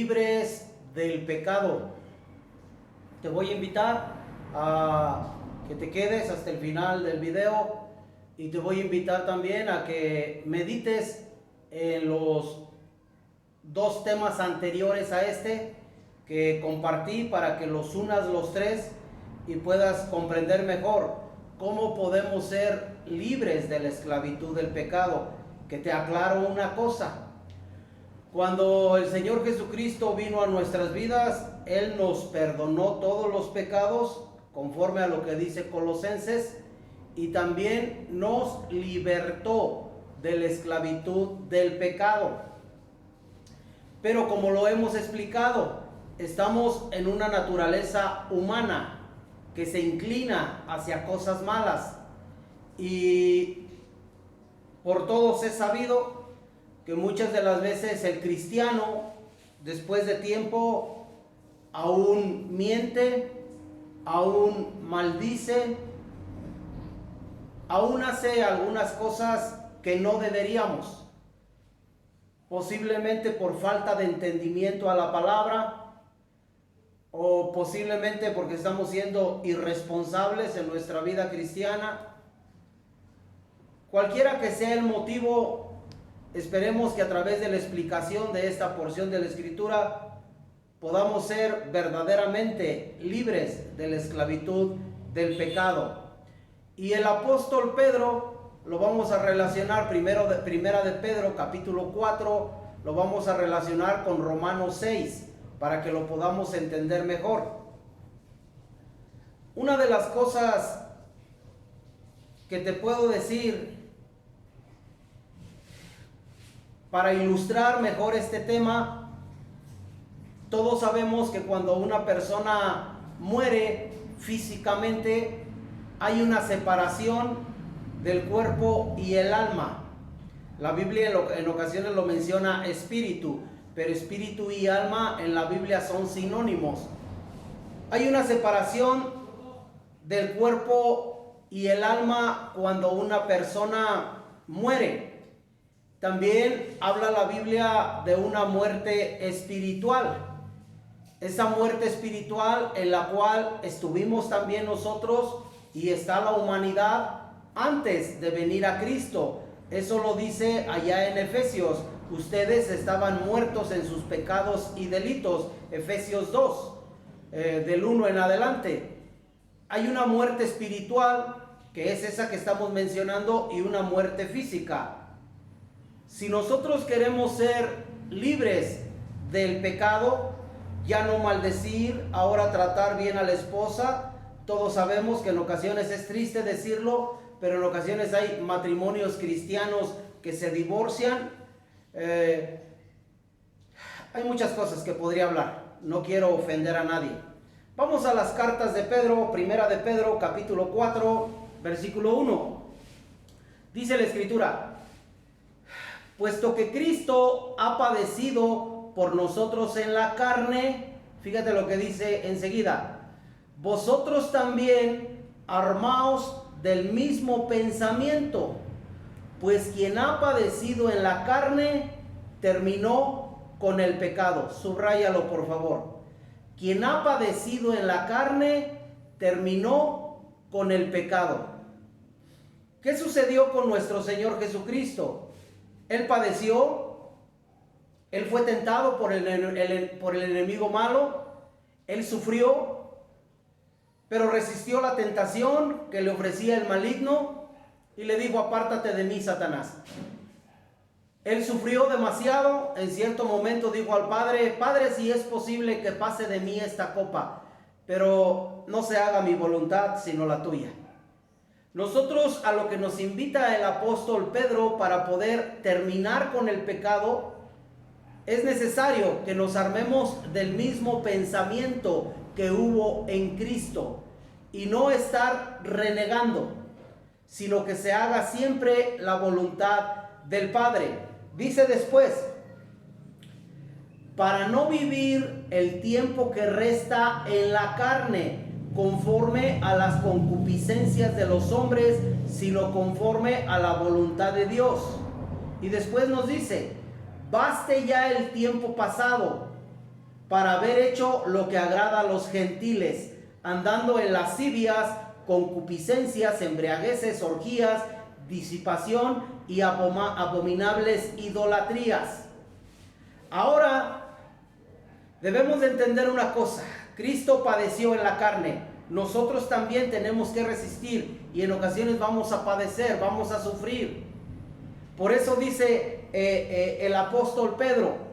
libres del pecado. Te voy a invitar a que te quedes hasta el final del video y te voy a invitar también a que medites en los dos temas anteriores a este que compartí para que los unas los tres y puedas comprender mejor cómo podemos ser libres de la esclavitud del pecado. Que te aclaro una cosa: cuando el Señor Jesucristo vino a nuestras vidas, Él nos perdonó todos los pecados, conforme a lo que dice Colosenses, y también nos libertó de la esclavitud del pecado. Pero como lo hemos explicado, estamos en una naturaleza humana que se inclina hacia cosas malas, y por todos es sabido que muchas de las veces el cristiano, después de tiempo, aún miente, aún maldice, aún hace algunas cosas que no deberíamos, posiblemente por falta de entendimiento a la palabra, o posiblemente porque estamos siendo irresponsables en nuestra vida cristiana. Cualquiera que sea el motivo, esperemos que a través de la explicación de esta porción de la Escritura podamos ser verdaderamente libres de la esclavitud del pecado. Y el apóstol Pedro lo vamos a relacionar primera de Pedro capítulo 4, lo vamos a relacionar con Romanos 6 para que lo podamos entender mejor. Una de las cosas que te puedo decir para ilustrar mejor este tema: todos sabemos que cuando una persona muere físicamente, hay una separación del cuerpo y el alma. La Biblia en ocasiones lo menciona espíritu, pero espíritu y alma en la Biblia son sinónimos. Hay una separación del cuerpo y el alma cuando una persona muere. También habla la Biblia de una muerte espiritual. Esa muerte espiritual en la cual estuvimos también nosotros y está la humanidad antes de venir a Cristo. Eso lo dice allá en Efesios. Ustedes estaban muertos en sus pecados y delitos. Efesios 2, del 1 en adelante. Hay una muerte espiritual, que es esa que estamos mencionando, y una muerte física. Si nosotros queremos ser libres del pecado, ya no maldecir, ahora tratar bien a la esposa. Todos sabemos que en ocasiones es triste decirlo, pero en ocasiones hay matrimonios cristianos que se divorcian. Hay muchas cosas que podría hablar, no quiero ofender a nadie. Vamos a las cartas de Pedro, primera de Pedro, capítulo 4, versículo 1. Dice la Escritura: puesto que Cristo ha padecido por nosotros en la carne, fíjate lo que dice enseguida: vosotros también armaos del mismo pensamiento, pues quien ha padecido en la carne terminó con el pecado. Subráyalo, por favor. Quien ha padecido en la carne terminó con el pecado. ¿Qué sucedió con nuestro Señor Jesucristo? Él padeció, Él fue tentado por el enemigo malo, Él sufrió, pero resistió la tentación que le ofrecía el maligno y le dijo: apártate de mí, Satanás. Él sufrió demasiado. En cierto momento dijo al Padre: Padre, si es posible que pase de mí esta copa, pero no se haga mi voluntad sino la tuya. Nosotros, a lo que nos invita el apóstol Pedro para poder terminar con el pecado, es necesario que nos armemos del mismo pensamiento que hubo en Cristo y no estar renegando, sino que se haga siempre la voluntad del Padre. Dice después: para no vivir el tiempo que resta en la carne conforme a las concupiscencias de los hombres, sino conforme a la voluntad de Dios. Y después nos dice: baste ya el tiempo pasado, para haber hecho lo que agrada a los gentiles, andando en lascivias, concupiscencias, embriagueces, orgías, disipación y abominables idolatrías. Ahora debemos de entender una cosa: Cristo padeció en la carne. Nosotros también tenemos que resistir y en ocasiones vamos a padecer, vamos a sufrir. Por eso dice el apóstol Pedro: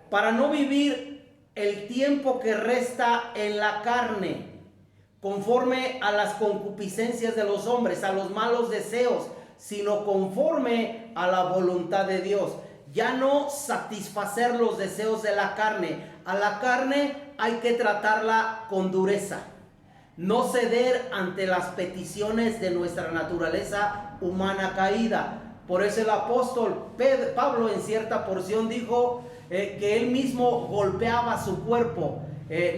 para no vivir el tiempo que resta en la carne, conforme a las concupiscencias de los hombres, a los malos deseos, sino conforme a la voluntad de Dios. Ya no satisfacer los deseos de la carne. A la carne hay que tratarla con dureza. No ceder ante las peticiones de nuestra naturaleza humana caída. Por eso el apóstol Pablo en cierta porción dijo que él mismo golpeaba su cuerpo.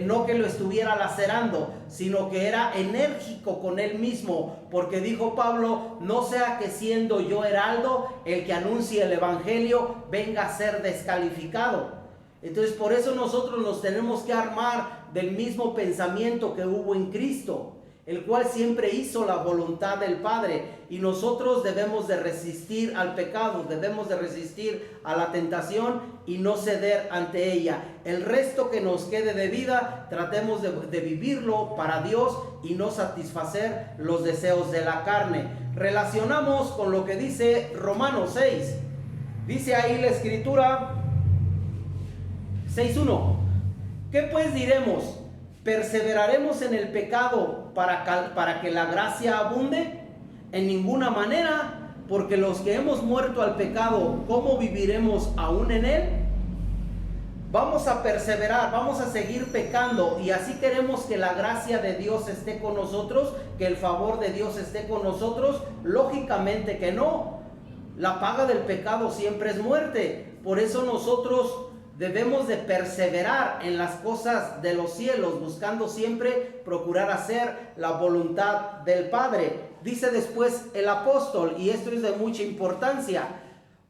No que lo estuviera lacerando, sino que era enérgico con él mismo, porque dijo Pablo: no sea que siendo yo heraldo, el que anuncie el evangelio venga a ser descalificado. Entonces por eso nosotros nos tenemos que armar del mismo pensamiento que hubo en Cristo, el cual siempre hizo la voluntad del Padre, y nosotros debemos de resistir al pecado, debemos de resistir a la tentación y no ceder ante ella. El resto que nos quede de vida, tratemos de vivirlo para Dios y no satisfacer los deseos de la carne. Relacionamos con lo que dice Romanos 6. Dice ahí la Escritura 6:1: ¿qué pues diremos? ¿Perseveraremos en el pecado para que la gracia abunde? En ninguna manera, porque los que hemos muerto al pecado, ¿cómo viviremos aún en él? Vamos a perseverar, vamos a seguir pecando, y así queremos que la gracia de Dios esté con nosotros, que el favor de Dios esté con nosotros. Lógicamente que no. La paga del pecado siempre es muerte. Por eso nosotros debemos de perseverar en las cosas de los cielos, buscando siempre procurar hacer la voluntad del Padre. Dice después el apóstol, y esto es de mucha importancia: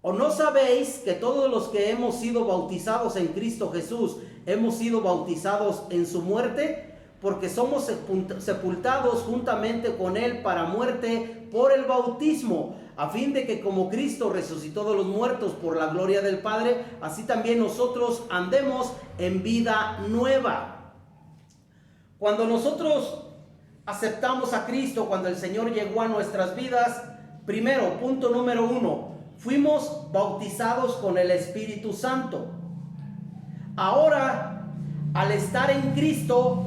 ¿o no sabéis que todos los que hemos sido bautizados en Cristo Jesús, hemos sido bautizados en su muerte? Porque somos sepultados juntamente con él para muerte por el bautismo, a fin de que como Cristo resucitó de los muertos por la gloria del Padre, así también nosotros andemos en vida nueva. Cuando nosotros aceptamos a Cristo, cuando el Señor llegó a nuestras vidas, primero, punto número 1, fuimos bautizados con el Espíritu Santo. Ahora, al estar en Cristo,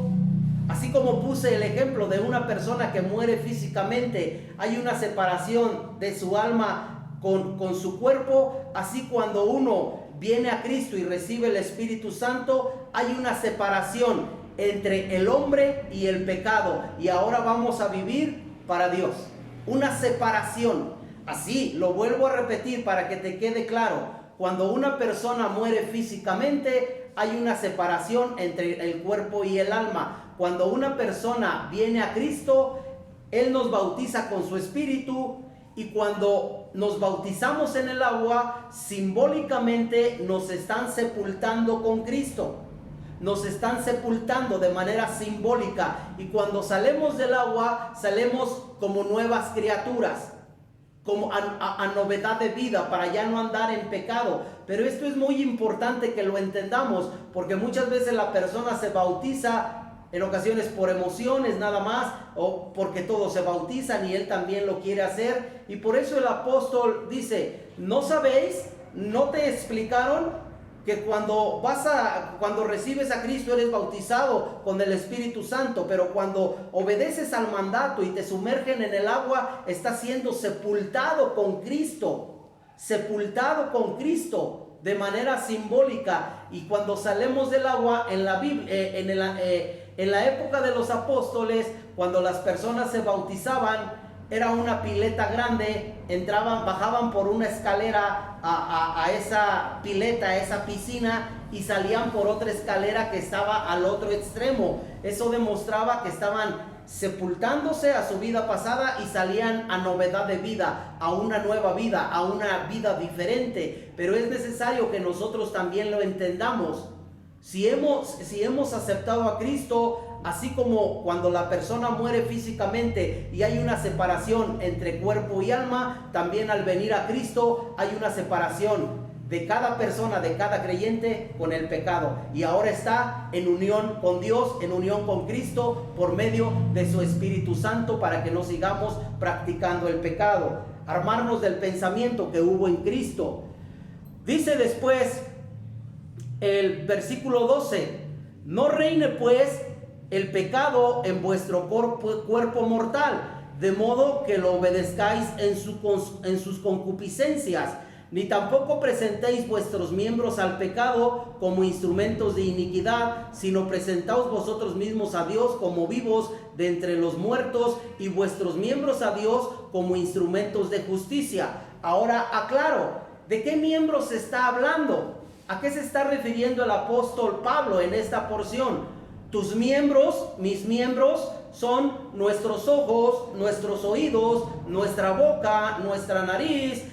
así como puse el ejemplo de una persona que muere físicamente, hay una separación de su alma con su cuerpo. Así cuando uno viene a Cristo y recibe el Espíritu Santo, hay una separación entre el hombre y el pecado, y ahora vamos a vivir para Dios. Una separación. Así, lo vuelvo a repetir para que te quede claro: cuando una persona muere físicamente, hay una separación entre el cuerpo y el alma. Cuando una persona viene a Cristo, Él nos bautiza con su Espíritu, y cuando nos bautizamos en el agua, simbólicamente nos están sepultando con Cristo. Nos están sepultando de manera simbólica, y cuando salemos del agua, salemos como nuevas criaturas, como a novedad de vida, para ya no andar en pecado. Pero esto es muy importante que lo entendamos, porque muchas veces la persona se bautiza en ocasiones por emociones nada más, o porque todos se bautizan y él también lo quiere hacer. Y por eso el apóstol dice: ¿no sabéis? ¿No te explicaron que cuando recibes a Cristo eres bautizado con el Espíritu Santo, pero cuando obedeces al mandato y te sumergen en el agua, estás siendo sepultado con Cristo de manera simbólica? Y cuando salemos del agua, en la Biblia, en la época de los apóstoles, cuando las personas se bautizaban, era una pileta grande, bajaban por una escalera a esa pileta, a esa piscina, y salían por otra escalera que estaba al otro extremo. Eso demostraba que estaban sepultándose a su vida pasada y salían a novedad de vida, a una nueva vida, a una vida diferente. Pero es necesario que nosotros también lo entendamos. Si hemos aceptado a Cristo, así como cuando la persona muere físicamente y hay una separación entre cuerpo y alma, también al venir a Cristo hay una separación de cada persona, de cada creyente con el pecado. Y ahora está en unión con Dios, en unión con Cristo, por medio de su Espíritu Santo, para que no sigamos practicando el pecado. Armarnos del pensamiento que hubo en Cristo. Dice después el versículo 12: no reine pues el pecado en vuestro cuerpo mortal, de modo que lo obedezcáis en sus concupiscencias, ni tampoco presentéis vuestros miembros al pecado como instrumentos de iniquidad, sino presentaos vosotros mismos a Dios como vivos de entre los muertos, y vuestros miembros a Dios como instrumentos de justicia. Ahora aclaro, ¿de qué miembros se está hablando? ¿A qué se está refiriendo el apóstol Pablo en esta porción? Tus miembros, mis miembros, son nuestros ojos, nuestros oídos, nuestra boca, nuestra nariz,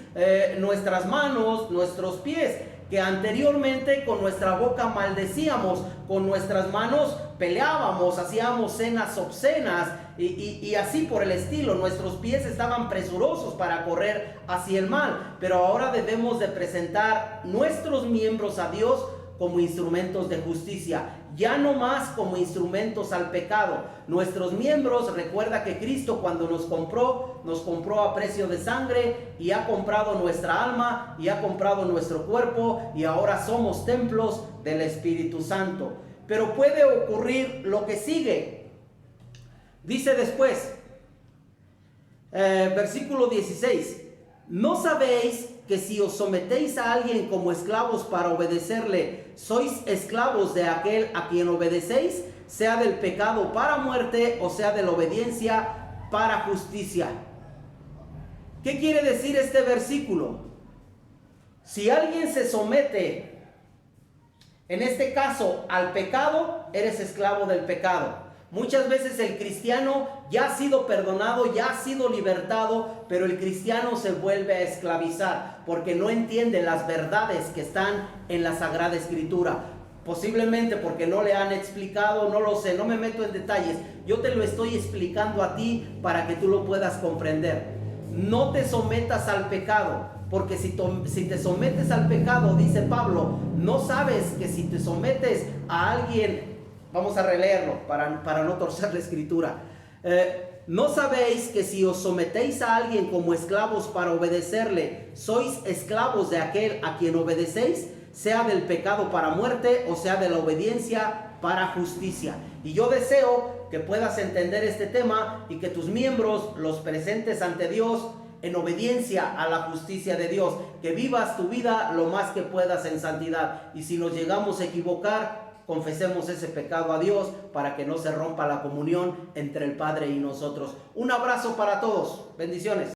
nuestras manos, nuestros pies, que anteriormente con nuestra boca maldecíamos, con nuestras manos peleábamos, hacíamos cenas obscenas y así por el estilo. Nuestros pies estaban presurosos para correr hacia el mal, pero ahora debemos de presentar nuestros miembros a Dios como instrumentos de justicia, ya no más como instrumentos al pecado. Nuestros miembros, recuerda que Cristo cuando nos compró a precio de sangre, y ha comprado nuestra alma, y ha comprado nuestro cuerpo, y ahora somos templos del Espíritu Santo. Pero puede ocurrir lo que sigue. Dice después, versículo 16: ¿no sabéis que si os sometéis a alguien como esclavos para obedecerle, sois esclavos de aquel a quien obedecéis, sea del pecado para muerte o sea de la obediencia para justicia? ¿Qué quiere decir este versículo? Si alguien se somete, en este caso, al pecado, eres esclavo del pecado. Muchas veces el cristiano ya ha sido perdonado, ya ha sido libertado, pero el cristiano se vuelve a esclavizar porque no entiende las verdades que están en la Sagrada Escritura. Posiblemente porque no le han explicado, no lo sé, no me meto en detalles. Yo te lo estoy explicando a ti para que tú lo puedas comprender. No te sometas al pecado, porque si te sometes al pecado, dice Pablo, no sabes que si te sometes a alguien. Vamos a releerlo para no torcer la escritura. ¿No sabéis que si os sometéis a alguien como esclavos para obedecerle, sois esclavos de aquel a quien obedecéis, sea del pecado para muerte o sea de la obediencia para justicia? Y yo deseo que puedas entender este tema y que tus miembros los presentes ante Dios en obediencia a la justicia de Dios, que vivas tu vida lo más que puedas en santidad, y si nos llegamos a equivocar, confesemos ese pecado a Dios para que no se rompa la comunión entre el Padre y nosotros. Un abrazo para todos. Bendiciones.